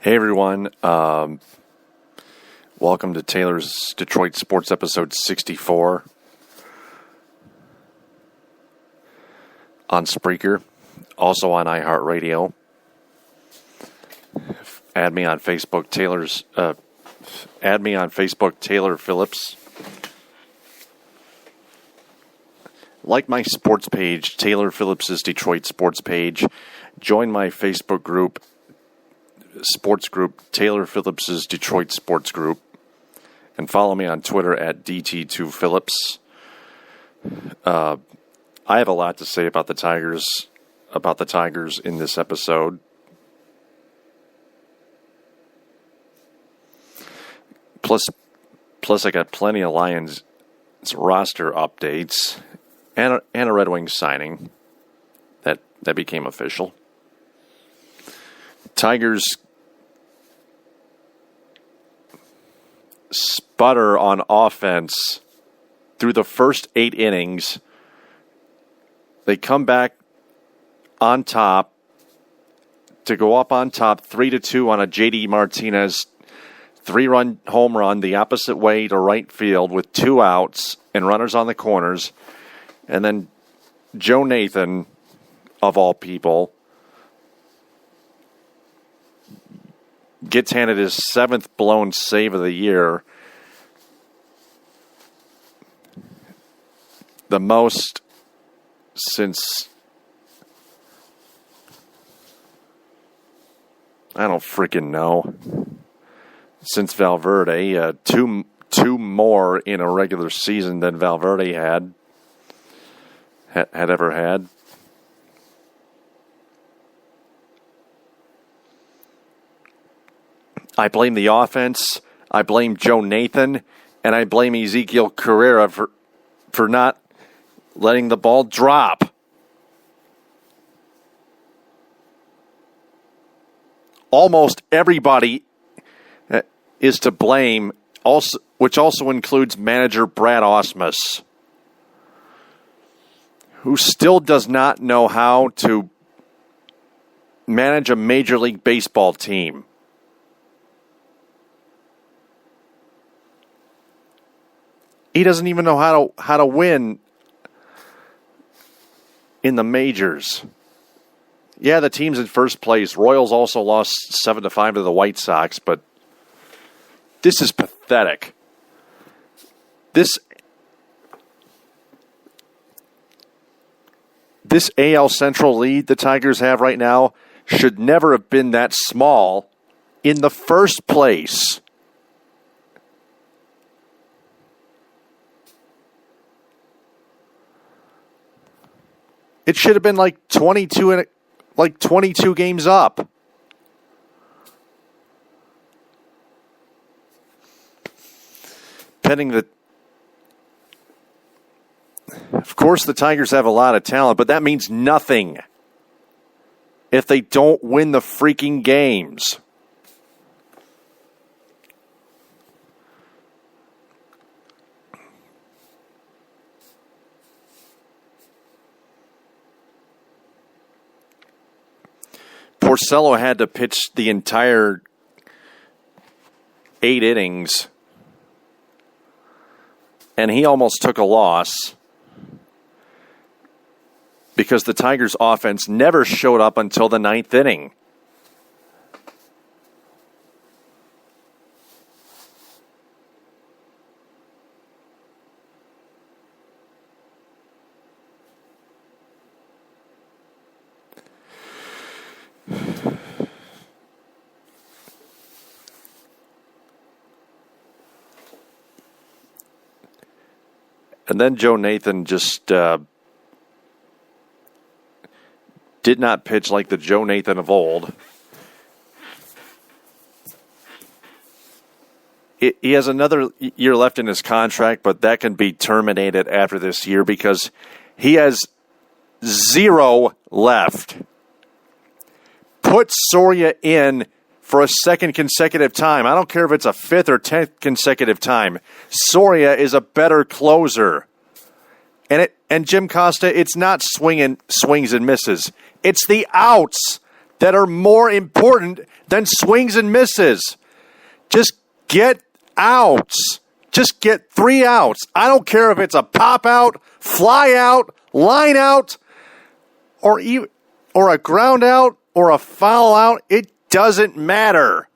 Hey everyone, welcome to Taylor's Detroit Sports episode 64 on Spreaker, also on iHeartRadio. Add me on Facebook, Taylor Phillips. Like my sports page, Taylor Phillips' Detroit Sports page. Join my Facebook group, sports group, Taylor Phillips' Detroit Sports Group, and follow me on Twitter at DT2Phillips. I have a lot to say about the Tigers in this episode. Plus I got plenty of Lions roster updates and a Red Wings signing that became official. Tigers sputter on offense through the first 8 innings. They come back on top to go up on top 3-2 on a J.D. Martinez 3-run home run the opposite way to right field with 2 outs and runners on the corners. And then Joe Nathan, of all people, gets handed his 7th blown save of the year. The most since, I don't freaking know, since Valverde. Two more in a regular season than Valverde had ever had. I blame the offense, I blame Joe Nathan, and I blame Ezekiel Carrera for not letting the ball drop. Almost everybody is to blame, which also includes manager Brad Ausmus, who still does not know how to manage a Major League Baseball team. He doesn't even know how to win in the majors. Yeah, the team's in first place. Royals also lost 7-5 to the White Sox, but this is pathetic. This AL Central lead the Tigers have right now should never have been that small in the first place. It should have been like 22 games up. Of course, the Tigers have a lot of talent, but that means nothing if they don't win the freaking games. Porcello had to pitch the entire 8 innings, and he almost took a loss because the Tigers' offense never showed up until the 9th inning. And then Joe Nathan just did not pitch like the Joe Nathan of old. He has another year left in his contract, but that can be terminated after this year because he has 0 left. Put Soria in for a 2nd consecutive time. I don't care if it's a 5th or 10th consecutive time. Soria is a better closer. And Jim Costa, it's not swings and misses. It's the outs that are more important than swings and misses. Just get outs. Just get 3 outs. I don't care if it's a pop out, fly out, line out, or a ground out or a foul out. It doesn't matter.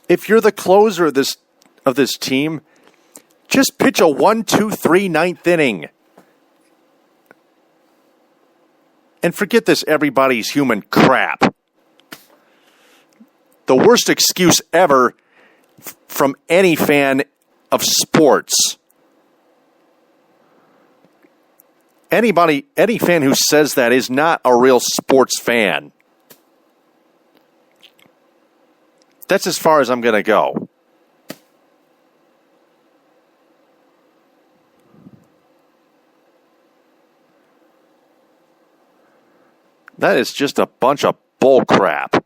If you're the closer of this team, just pitch a 1-2-3 ninth inning. And forget this everybody's human crap. The worst excuse ever from any fan of sports. Any fan who says that is not a real sports fan. That's as far as I'm going to go. That is just a bunch of bull crap.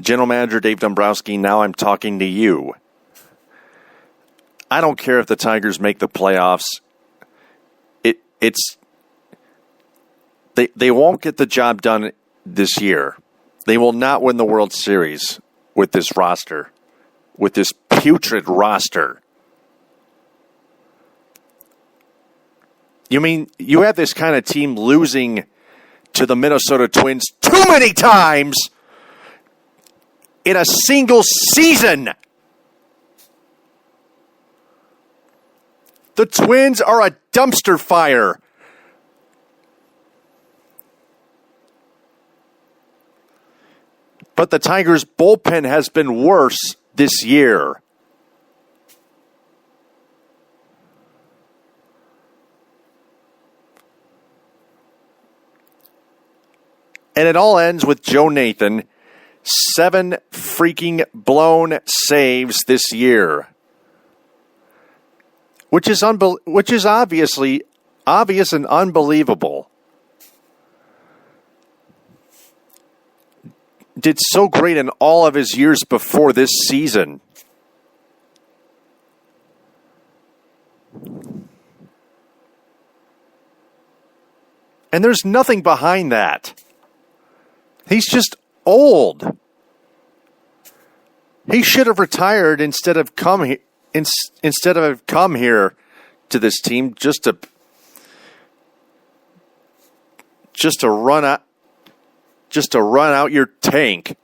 General Manager Dave Dombrowski, now I'm talking to you. I don't care if the Tigers make the playoffs. They won't get the job done this year. They will not win the World Series with this roster, with this putrid roster. You mean you have this kind of team losing to the Minnesota Twins too many times in a single season? The Twins are a dumpster fire. But the Tigers' bullpen has been worse this year. And it all ends with Joe Nathan, 7 freaking blown saves this year. Which is obviously obvious and unbelievable. Did so great in all of his years before this season. And there's nothing behind that. He's just old. He should have retired instead of come here to this team just to run out your tank.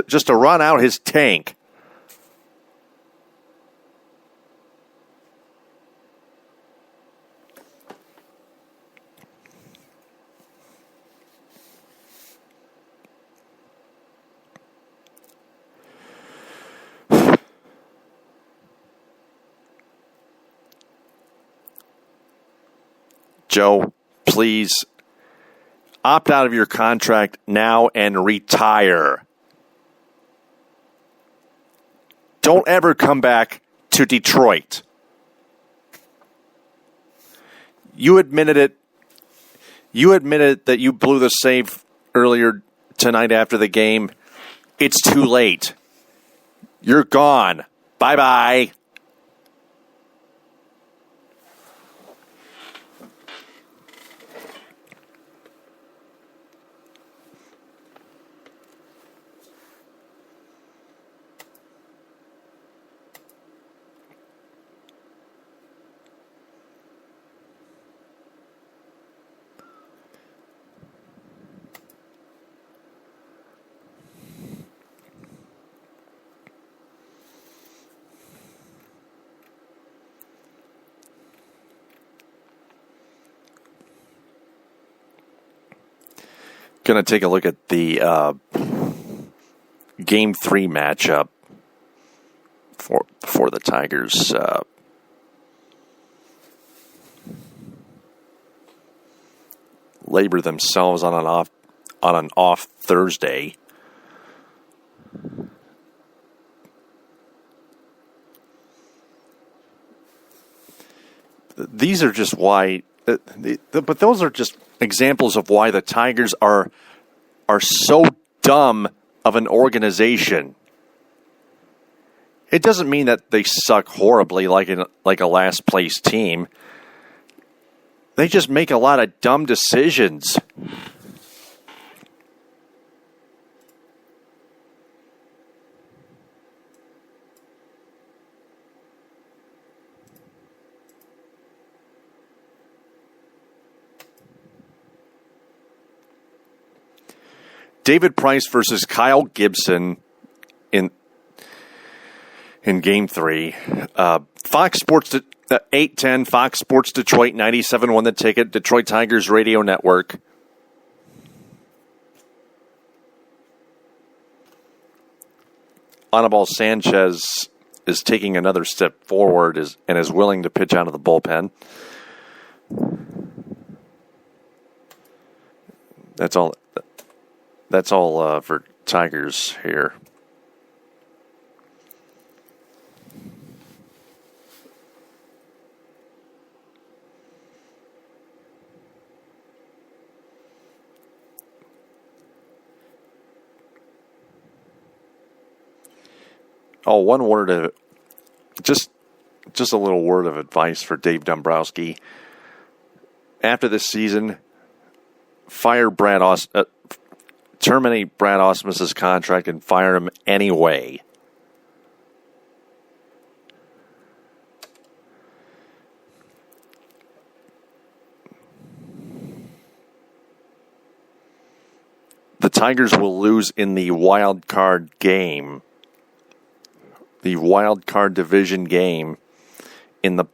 Just to run out his tank. Joe, please opt out of your contract now and retire. Don't ever come back to Detroit. You admitted it. You admitted that you blew the save earlier tonight after the game. It's too late. You're gone. Bye-bye. Going to take a look at the Game 3 matchup for the Tigers. Labor themselves on an on an off Thursday. These are just why, but those are just examples of why the Tigers are so dumb of an organization. It doesn't mean that they suck horribly like a last place team. They just make a lot of dumb decisions. David Price versus Kyle Gibson in Game 3. Fox Sports 810, Fox Sports Detroit 97 won the ticket. Detroit Tigers Radio Network. Anibal Sanchez is taking another step forward and is willing to pitch out of the bullpen. That's all. That's all for Tigers here. Oh, one word of just a little word of advice for Dave Dombrowski. After this season, terminate Brad Ausmus's contract and fire him anyway. The Tigers will lose in the wild card game. The wild card division game in the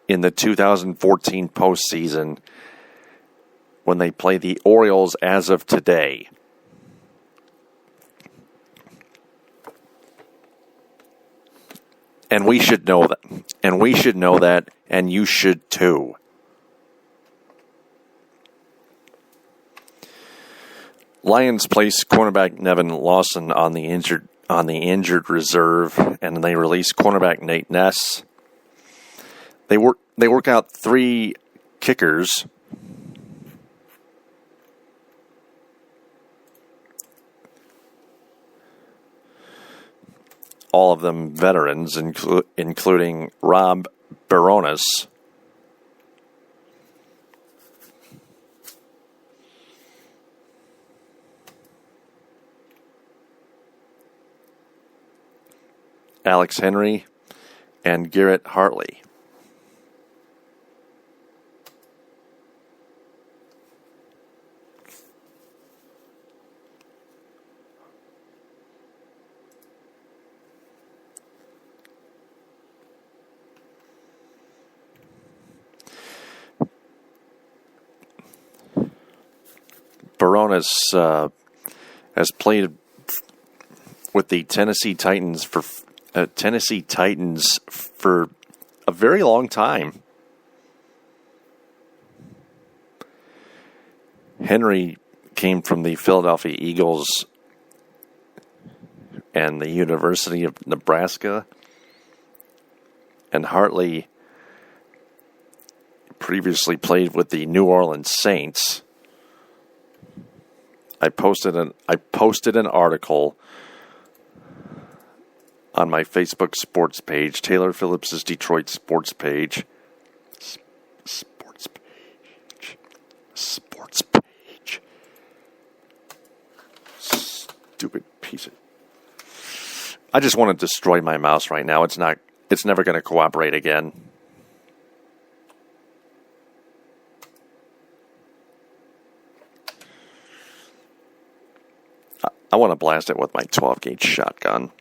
2014 postseason when they play the Orioles as of today. And we should know that. And we should know that, and you should too. Lions place cornerback Nevin Lawson on the injured reserve, and they release cornerback Nate Ness. They work out 3 kickers. All of them veterans, including Rob Baronis. Alex Henry, and Garrett Hartley. Baronis has played with the Tennessee Titans for a very long time. Henry came from the Philadelphia Eagles and the University of Nebraska, and Hartley previously played with the New Orleans Saints. I posted an article on my Facebook sports page, Taylor Phillips' Detroit sports page. Sports page. Stupid piece of... I just want to destroy my mouse right now. It's never going to cooperate again. I want to blast it with my 12-gauge shotgun.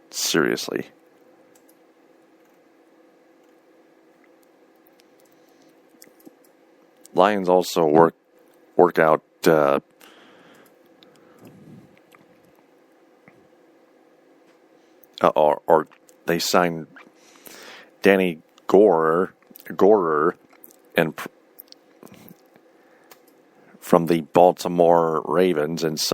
Seriously. Lions also work out or they signed Danny Gorrer and from from the Baltimore Ravens. And so